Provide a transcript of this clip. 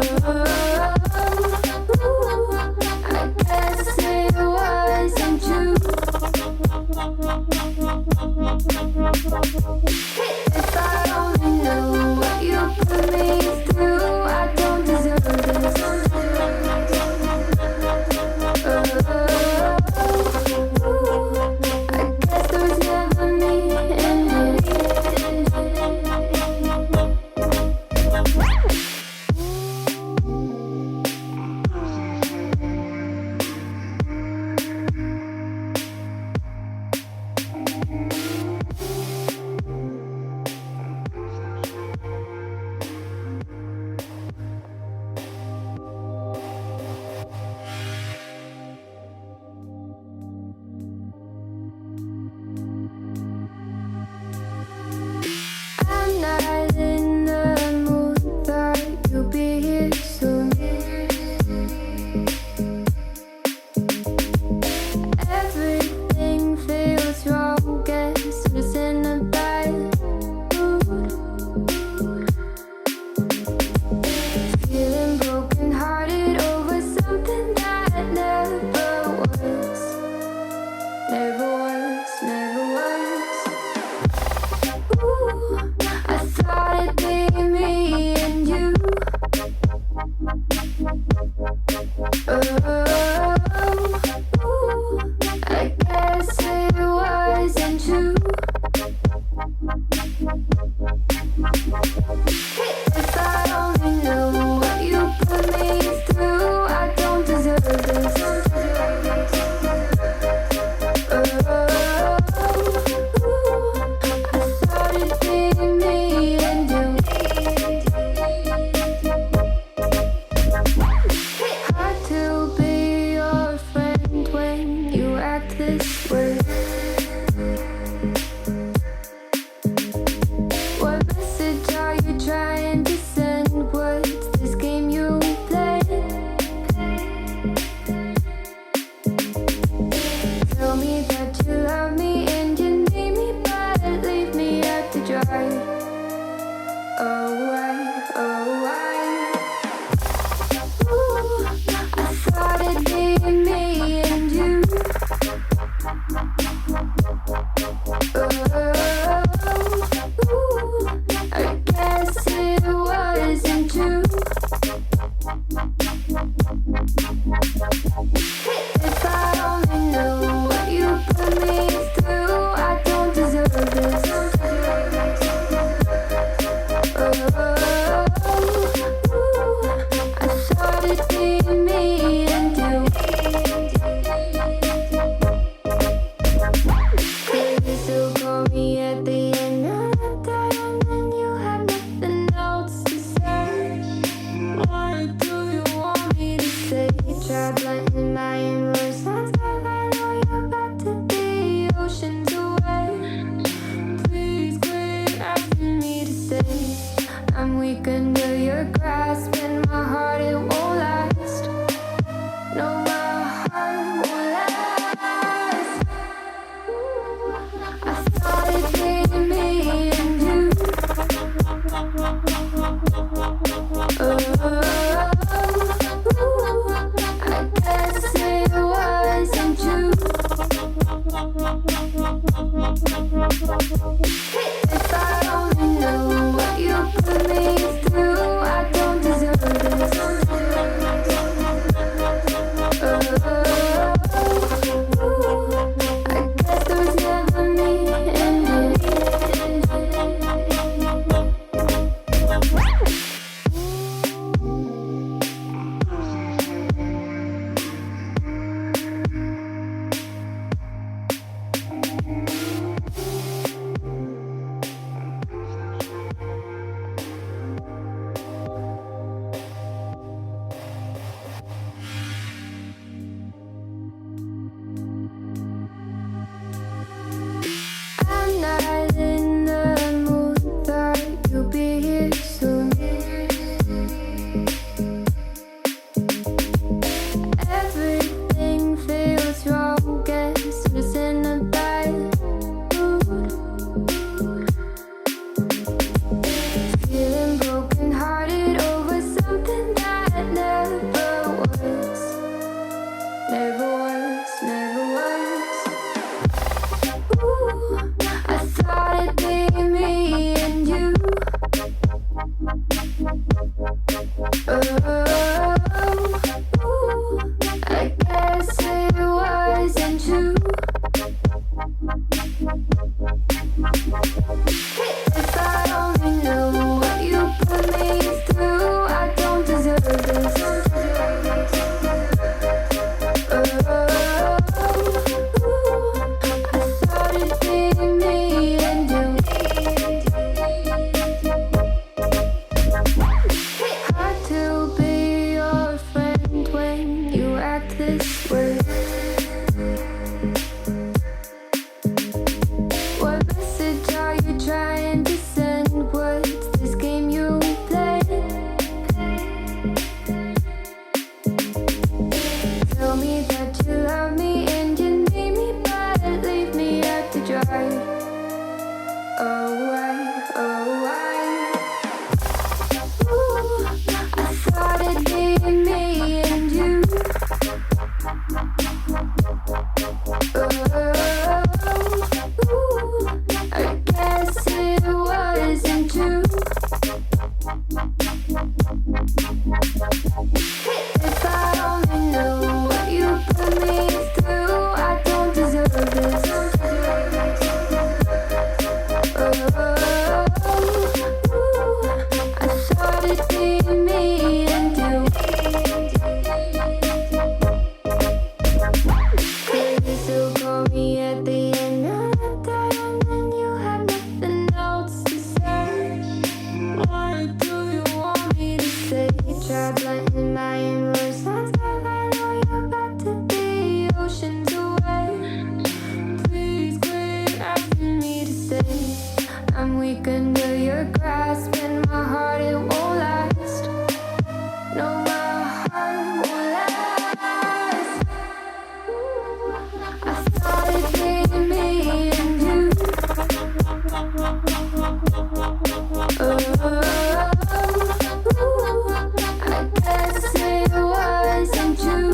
I guess it wasn't true. If I only knew what you put me through, I don't deserve this. I guess there's never me in it. I guess it wasn't true. If I only knew what you put me through, I don't deserve this. I thought it'd be me and you. Hard to be your friend when you act this way. What message are you trying to send? What's this game you play? Tell me that you love me and you need me, but leave me out to dry. Oh, why? Ooh, I thought it'd be me and you. I guess it wasn't true. If I only knew what you put me through, I don't deserve this. I thought it'd be me and you. Could you still call me at the end of the day when you have nothing else to say? What do you want me to say? Try blending my inverse lines, 'cause I know you're about to be oceans away. Please quit asking me to stay. I'm weak under your grasp, and my heart, it won't last. No, my heart won't last. I thought it'd be me and you. I guess it wasn't true.